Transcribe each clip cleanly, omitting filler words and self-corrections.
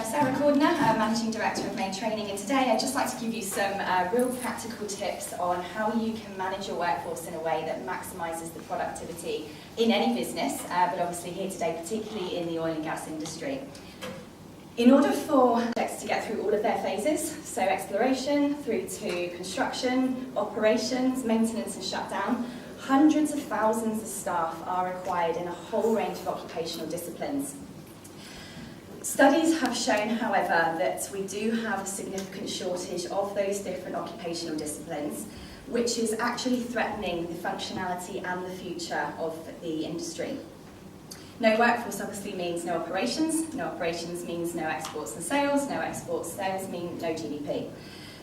Sarah Cordiner, Managing Director of MainTraining, and today I'd just like to give you some real practical tips on how you can manage your workforce in a way that maximises the productivity in any business, but obviously here today, particularly in the oil and gas industry. In order for projects to get through all of their phases, so exploration through to construction, operations, maintenance and shutdown, hundreds of thousands of staff are required in a whole range of occupational disciplines. Studies have shown, however, that we do have a significant shortage of those different occupational disciplines, which is actually threatening the functionality and the future of the industry. No workforce obviously means no operations means no exports and sales mean no GDP.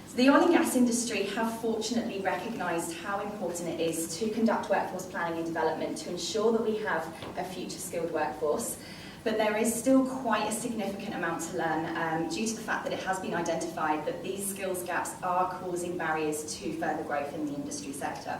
So the oil and gas industry have fortunately recognised how important it is to conduct workforce planning and development to ensure that we have a future skilled workforce. But there is still quite a significant amount to learn due to the fact that it has been identified that these skills gaps are causing barriers to further growth in the industry sector.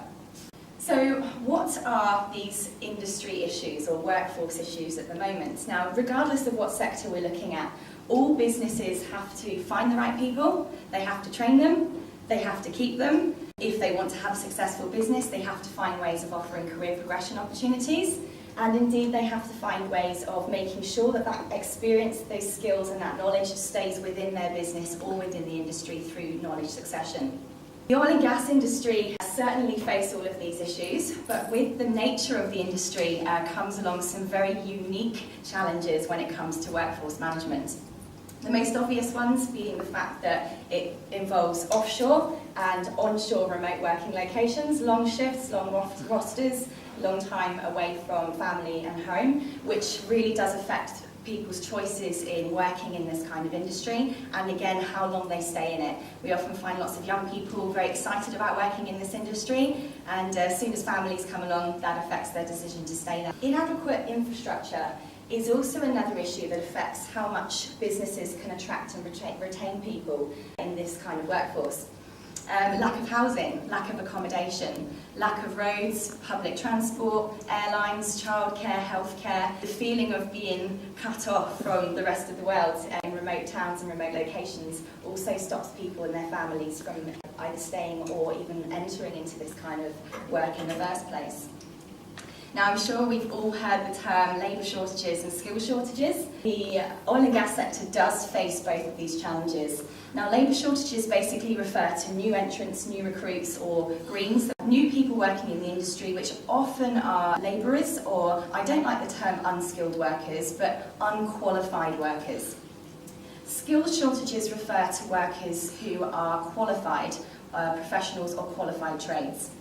So what are these industry issues or workforce issues at the moment? Now, regardless of what sector we're looking at, all businesses have to find the right people, they have to train them, they have to keep them. If they want to have a successful business, they have to find ways of offering career progression opportunities. And indeed, they have to find ways of making sure that that experience, those skills and that knowledge stays within their business or within the industry through knowledge succession. The oil and gas industry certainly face all of these issues, but with the nature of the industry comes along some very unique challenges when it comes to workforce management. The most obvious ones being the fact that it involves offshore and onshore remote working locations, long shifts, long rosters, long time away from family and home, which really does affect people's choices in working in this kind of industry, and again, how long they stay in it. We often find lots of young people very excited about working in this industry, and as soon as families come along, that affects their decision to stay there. Inadequate infrastructure is also another issue that affects how much businesses can attract and retain people in this kind of workforce. Lack of housing, lack of accommodation, lack of roads, public transport, airlines, childcare, healthcare, the feeling of being cut off from the rest of the world in remote towns and remote locations also stops people and their families from either staying or even entering into this kind of work in the first place. Now, I'm sure we've all heard the term labour shortages and skill shortages. The oil and gas sector does face both of these challenges. Now, labour shortages basically refer to new entrants, new recruits or greens, new people working in the industry, which often are labourers, or I don't like the term unskilled workers, but unqualified workers. Skill shortages refer to workers who are qualified professionals or qualified trades.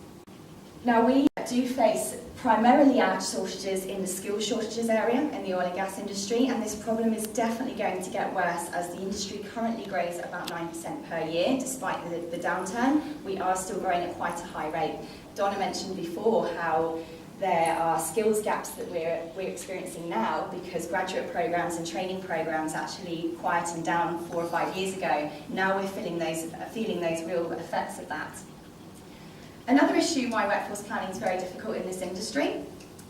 Now, we do face primarily our shortages in the skill shortages area in the oil and gas industry, and this problem is definitely going to get worse as the industry currently grows at about 9% per year. Despite the downturn, we are still growing at quite a high rate. Donna mentioned before how there are skills gaps that we're experiencing now because graduate programs and training programs actually quietened down 4 or 5 years ago. Now we're feeling those real effects of that. Another issue why workforce planning is very difficult in this industry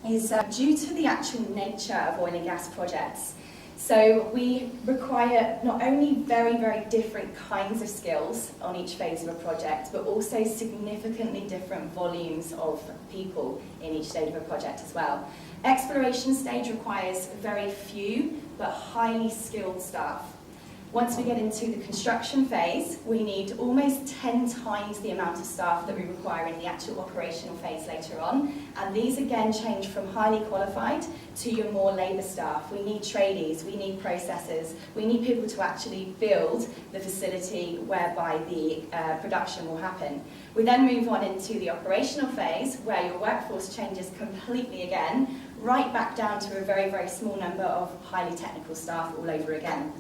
is due to the actual nature of oil and gas projects. So we require not only very, very different kinds of skills on each phase of a project, but also significantly different volumes of people in each stage of a project as well. Exploration stage requires very few but highly skilled staff. Once we get into the construction phase, we need almost 10 times the amount of staff that we require in the actual operational phase later on. And these again change from highly qualified to your more labour staff. We need tradies, we need processors, we need people to actually build the facility whereby the production will happen. We then move on into the operational phase where your workforce changes completely again, right back down to a very, very small number of highly technical staff all over again.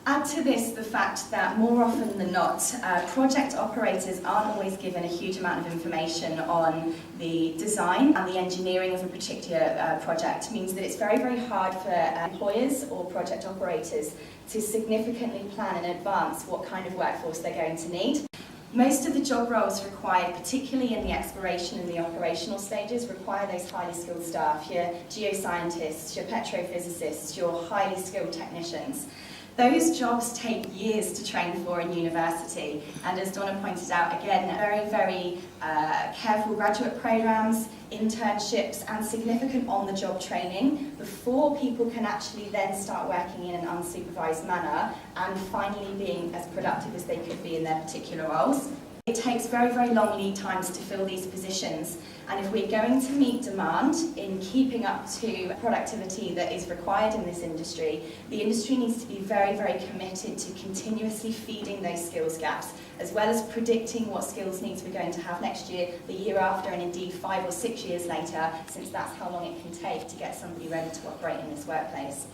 Add to this the fact that more often than not, project operators aren't always given a huge amount of information on the design and the engineering of a particular project. It means that it's very, very hard for employers or project operators to significantly plan in advance what kind of workforce they're going to need. Most of the job roles required, particularly in the exploration and the operational stages, require those highly skilled staff, your geoscientists, your petrophysicists, your highly skilled technicians. Those jobs take years to train for in university, and as Donna pointed out, again, very careful graduate programs, internships and significant on-the-job training before people can actually then start working in an unsupervised manner and finally being as productive as they could be in their particular roles. It takes very long lead times to fill these positions, and if we're going to meet demand in keeping up to productivity that is required in this industry, the industry needs to be very committed to continuously feeding those skills gaps, as well as predicting what skills needs we're going to have next year, the year after, and indeed 5 or 6 years later, since that's how long it can take to get somebody ready to operate in this workplace.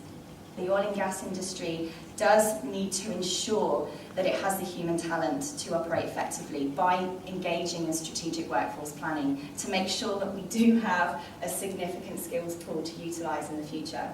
The oil and gas industry does need to ensure that it has the human talent to operate effectively by engaging in strategic workforce planning to make sure that we do have a significant skills pool to utilise in the future.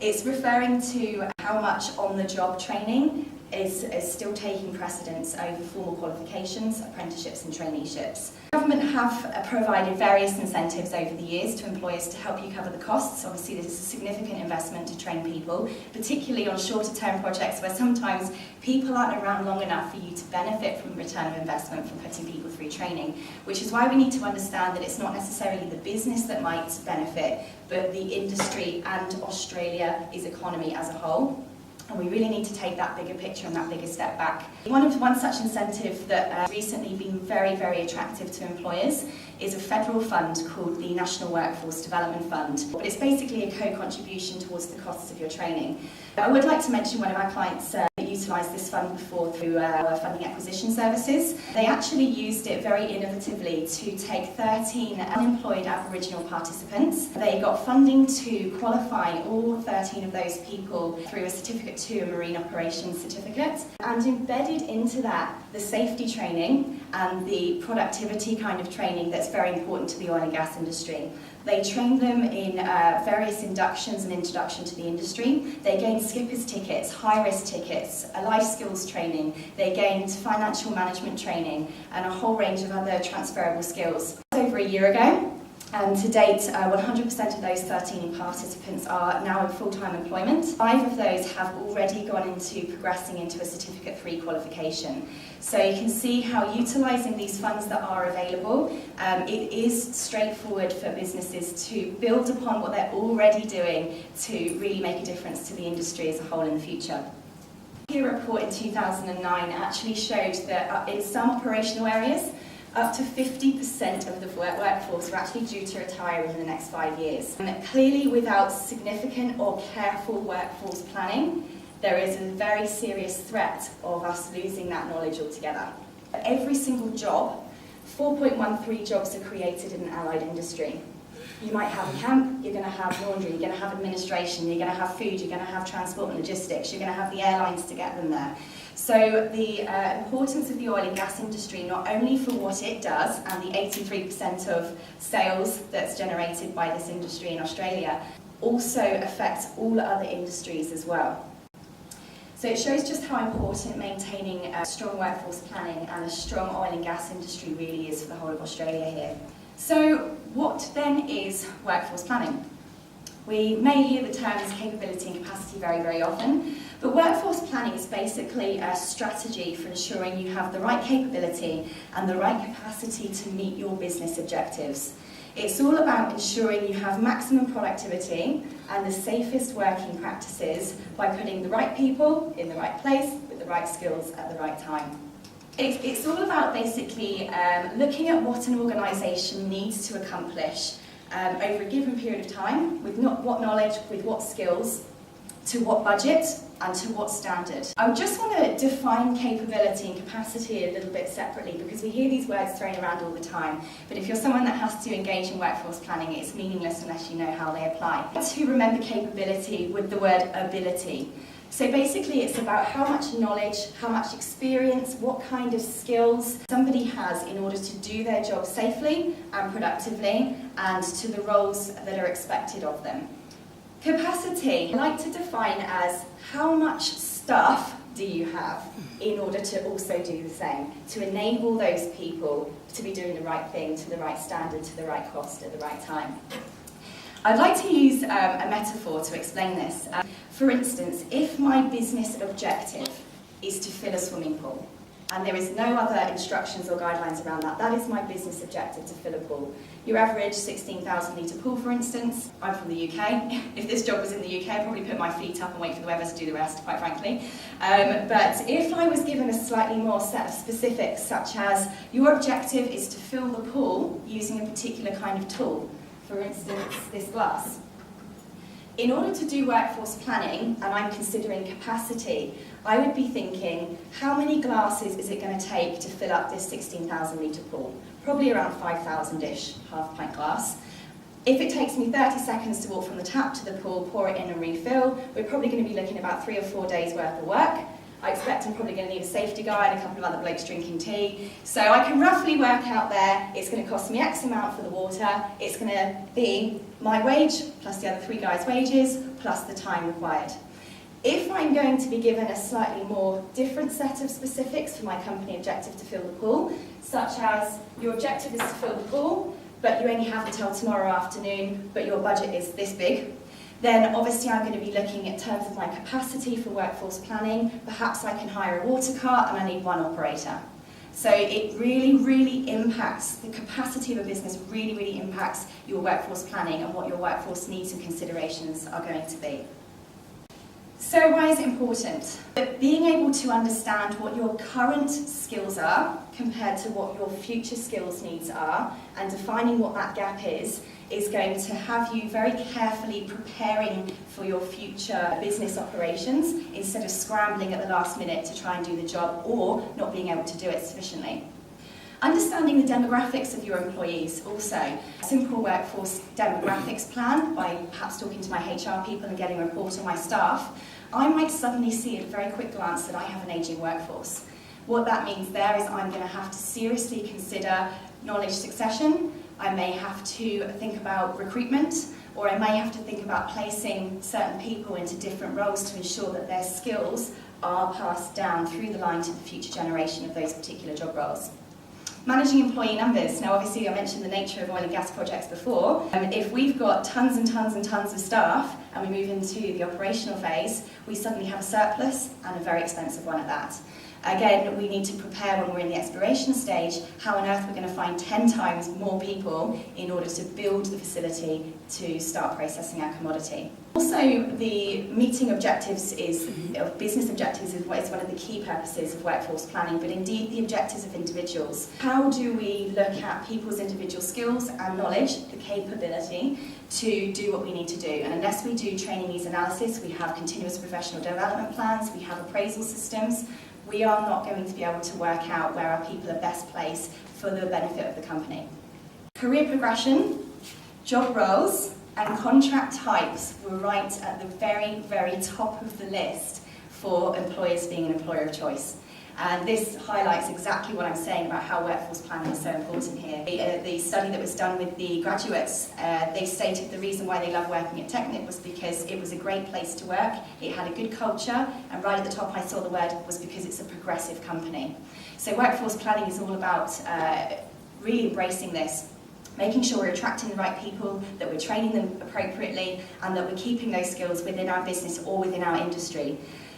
It's referring to how much on-the-job training is still taking precedence over formal qualifications, apprenticeships and traineeships. Government have provided various incentives over the years to employers to help you cover the costs. Obviously this is a significant investment to train people, particularly on shorter term projects where sometimes people aren't around long enough for you to benefit from return of investment from putting people through training, which is why we need to understand that it's not necessarily the business that might benefit, but the industry and Australia's economy as a whole. And we really need to take that bigger picture and that bigger step back. One such incentive that has recently been very attractive to employers is a federal fund called the National Workforce Development Fund. But it's basically a co-contribution towards the costs of your training. I would like to mention one of our clients utilised this fund before through our funding acquisition services. They actually used it very innovatively to take 13 unemployed Aboriginal participants. They got funding to qualify all 13 of those people through a Certificate 2, a Marine Operations Certificate, and embedded into that the safety training and the productivity kind of training that's very important to the oil and gas industry. They trained them in various inductions and introduction to the industry. They gained skippers tickets, high-risk tickets, a life skills training. They gained financial management training and a whole range of other transferable skills. Over a year ago, and to date, 100% of those 13 participants are now in full-time employment. 5 of those have already gone into progressing into a Certificate 3 qualification. So you can see how utilising these funds that are available, it is straightforward for businesses to build upon what they're already doing to really make a difference to the industry as a whole in the future. A report in 2009 actually showed that in some operational areas, up to 50% of the workforce are actually due to retire within the next 5 years. And clearly, without significant or careful workforce planning, there is a very serious threat of us losing that knowledge altogether. Every single job, 4.13 jobs are created in an allied industry. You might have a camp, you're going to have laundry, you're going to have administration, you're going to have food, you're going to have transport and logistics, you're going to have the airlines to get them there. So the importance of the oil and gas industry, not only for what it does and the 83% of sales that's generated by this industry in Australia, also affects all other industries as well. So it shows just how important maintaining a strong workforce planning and a strong oil and gas industry really is for the whole of Australia here. So what then is workforce planning? We may hear the terms capability and capacity very often, but workforce planning is basically a strategy for ensuring you have the right capability and the right capacity to meet your business objectives. It's all about ensuring you have maximum productivity and the safest working practices by putting the right people in the right place with the right skills at the right time. It's all about basically looking at what an organisation needs to accomplish over a given period of time, with what knowledge, with what skills, to what budget, and to what standard. I just want to define capability and capacity a little bit separately, because we hear these words thrown around all the time, but if you're someone that has to engage in workforce planning, it's meaningless unless you know how they apply. To remember capability with the word ability. So basically it's about how much knowledge, how much experience, what kind of skills somebody has in order to do their job safely and productively and to the roles that are expected of them. Capacity, I like to define as how much stuff do you have in order to also do the same, to enable those people to be doing the right thing, to the right standard, to the right cost at the right time. I'd like to use a metaphor to explain this. For instance, if my business objective is to fill a swimming pool, and there is no other instructions or guidelines around that, that is my business objective, to fill a pool. Your average 16,000 litre pool, for instance. I'm from the UK. If this job was in the UK, I'd probably put my feet up and wait for the weather to do the rest, quite frankly. But if I was given a slightly more set of specifics, such as your objective is to fill the pool using a particular kind of tool, for instance, this glass. In order to do workforce planning, and I'm considering capacity, I would be thinking, how many glasses is it going to take to fill up this 16,000 litre pool? Probably around 5,000-ish, half-pint glass. If it takes me 30 seconds to walk from the tap to the pool, pour it in and refill, we're probably going to be looking at about 3 or 4 days worth of work. I expect I'm probably going to need a safety guy and a couple of other blokes drinking tea. So I can roughly work out there, it's going to cost me X amount for the water, it's going to be my wage, plus the other 3 guys' wages, plus the time required. If I'm going to be given a slightly more different set of specifics for my company objective to fill the pool, such as your objective is to fill the pool, but you only have until tomorrow afternoon, but your budget is this big, then obviously I'm going to be looking at terms of my capacity for workforce planning. Perhaps I can hire a water cart and I need 1 operator. So it really impacts, the capacity of a business really impacts your workforce planning and what your workforce needs and considerations are going to be. So why is it important? But being able to understand what your current skills are compared to what your future skills needs are, and defining what that gap is going to have you very carefully preparing for your future business operations instead of scrambling at the last minute to try and do the job or not being able to do it sufficiently. Understanding the demographics of your employees also. A simple workforce demographics plan by perhaps talking to my HR people and getting a report on my staff. I might suddenly see at a very quick glance that I have an ageing workforce. What that means there is I'm going to have to seriously consider knowledge succession. I may have to think about recruitment, or I may have to think about placing certain people into different roles to ensure that their skills are passed down through the line to the future generation of those particular job roles. Managing employee numbers. Now obviously I mentioned the nature of oil and gas projects before. If we've got tons and tons of staff and we move into the operational phase, we suddenly have a surplus, and a very expensive one at that. Again, we need to prepare when we're in the exploration stage how on earth we're going to find 10 times more people in order to build the facility to start processing our commodity. Also, the meeting objectives of business objectives is one of the key purposes of workforce planning, but indeed the objectives of individuals. How do we look at people's individual skills and knowledge, the capability to do what we need to do? And unless we do training needs analysis, we have continuous professional development plans, we have appraisal systems, we are not going to be able to work out where our people are best placed for the benefit of the company. Career progression, job roles, and contract types were right at the very top of the list for employers being an employer of choice. And this highlights exactly what I'm saying about how workforce planning is so important here. The study that was done with the graduates, they stated the reason why they love working at Technip was because it was a great place to work, it had a good culture, and right at the top I saw the word was because it's a progressive company. So workforce planning is all about really embracing this, making sure we're attracting the right people, that we're training them appropriately, and that we're keeping those skills within our business or within our industry.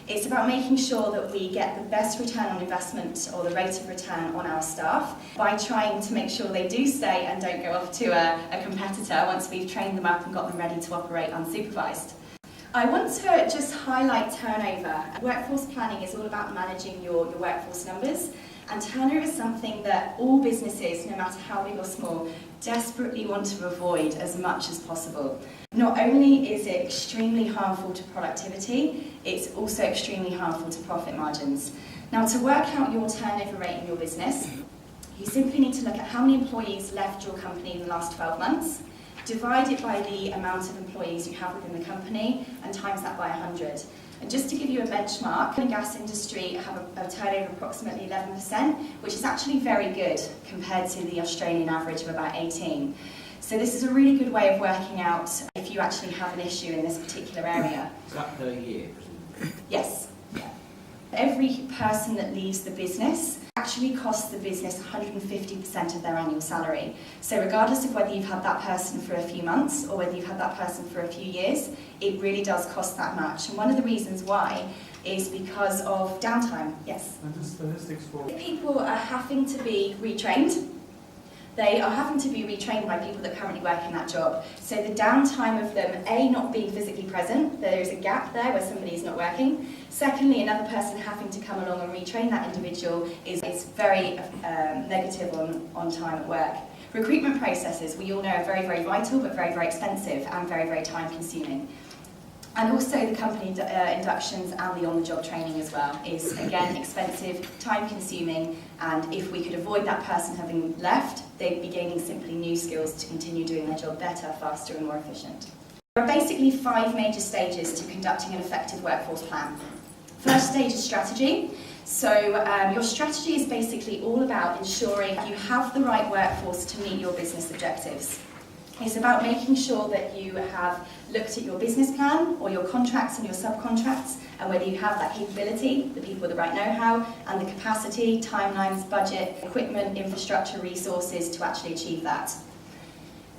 It's about making sure that we get the best return on investment, or the rate of return on our staff, by trying to make sure they do stay and don't go off to a competitor once we've trained them up and got them ready to operate unsupervised. I want to just highlight turnover. Workforce planning is all about managing your workforce numbers, and turnover is something that all businesses, no matter how big or small, desperately want to avoid as much as possible. Not only is it extremely harmful to productivity, it's also extremely harmful to profit margins. Now, to work out your turnover rate in your business, you simply need to look at how many employees left your company in the last 12 months, divide it by the amount of employees you have within the company, and times that by 100. And just to give you a benchmark, the gas industry have a turnover of approximately 11%, which is actually very good compared to the Australian average of about 18%. So this is a really good way of working out if you actually have an issue in this particular area. Is that per year? Yes. Yeah. Every person that leaves the business actually costs the business 150% of their annual salary. So regardless of whether you've had that person for a few months or whether you've had that person for a few years, it really does cost that much. And one of the reasons why is because of downtime. Yes? And the statistics for... People are having to be retrained. They are having to be retrained by people that currently work in that job. So the downtime of them, A, not being physically present, there is a gap there where somebody is not working. Secondly, another person having to come along and retrain that individual is very negative on time at work. Recruitment processes, we all know, are very, very vital, but very, very expensive and very, very time consuming. And also the company inductions and the on-the-job training as well is, again, expensive, time-consuming, and if we could avoid that person having left, they'd be gaining simply new skills to continue doing their job better, faster and more efficient. There are basically 5 major stages to conducting an effective workforce plan. First stage is strategy. So your strategy is basically all about ensuring you have the right workforce to meet your business objectives. It's about making sure that you have looked at your business plan or your contracts and your subcontracts and whether you have that capability, the people with the right know-how, and the capacity, timelines, budget, equipment, infrastructure, resources to actually achieve that.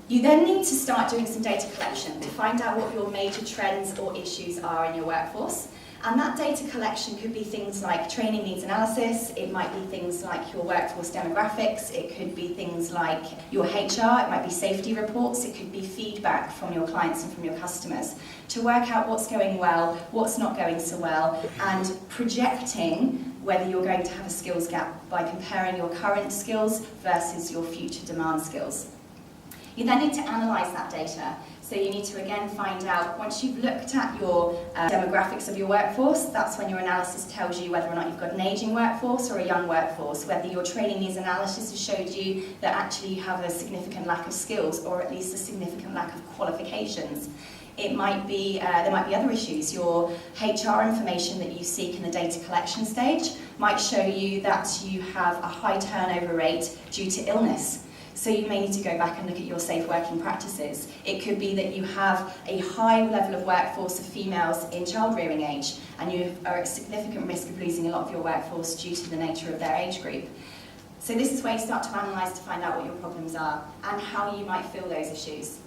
You then need to start doing some data collection to find out what your major trends or issues are in your workforce. And that data collection could be things like training needs analysis, it might be things like your workforce demographics, it could be things like your HR, it might be safety reports, it could be feedback from your clients and from your customers to work out what's going well, what's not going so well, and projecting whether you're going to have a skills gap by comparing your current skills versus your future demand skills. You then need to analyse that data. So you need to again find out, once you've looked at your demographics of your workforce, that's when your analysis tells you whether or not you've got an ageing workforce or a young workforce, whether your training needs analysis has showed you that actually you have a significant lack of skills or at least a significant lack of qualifications. It might be, there might be other issues. Your HR information that you seek in the data collection stage might show you that you have a high turnover rate due to illness. So you may need to go back and look at your safe working practices. It could be that you have a high level of workforce of females in child-rearing age, and you are at significant risk of losing a lot of your workforce due to the nature of their age group. So this is where you start to analyse to find out what your problems are and how you might fill those issues.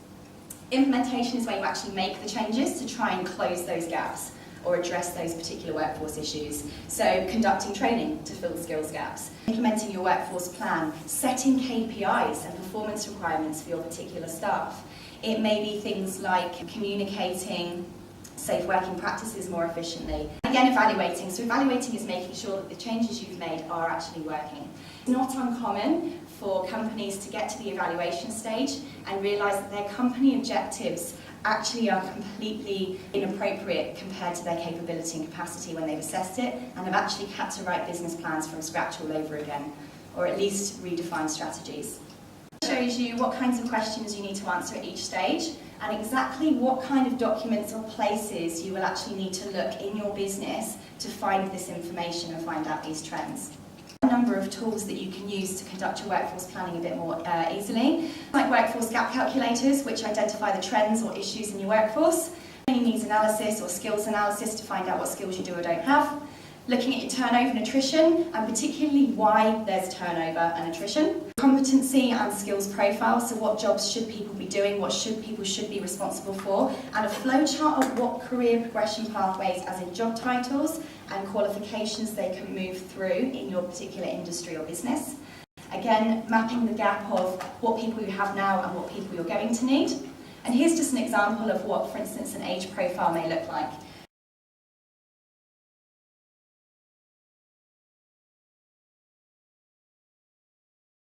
Implementation is where you actually make the changes to try and close those gaps or address those particular workforce issues. So conducting training to fill the skills gaps, implementing your workforce plan, setting KPIs and performance requirements for your particular staff. It may be things like communicating safe working practices more efficiently. Again, evaluating. So evaluating is making sure that the changes you've made are actually working. It's not uncommon for companies to get to the evaluation stage and realise that their company objectives actually are completely inappropriate compared to their capability and capacity when they've assessed it, and have actually had to write business plans from scratch all over again, or at least redefine strategies. It shows you what kinds of questions you need to answer at each stage, and exactly what kind of documents or places you will actually need to look in your business to find this information and find out these trends. A number of tools that you can use to conduct your workforce planning a bit more easily, like workforce gap calculators, which identify the trends or issues in your workforce, training needs analysis or skills analysis to find out what skills you do or don't have, looking at your turnover and attrition, and particularly why there's turnover and attrition, competency and skills profile, so what jobs should people be doing, what people should be responsible for, and a flowchart of what career progression pathways, as in job titles and qualifications, they can move through in your particular industry or business. Again, mapping the gap of what people you have now and what people you're going to need. And here's just an example of what, for instance, an age profile may look like.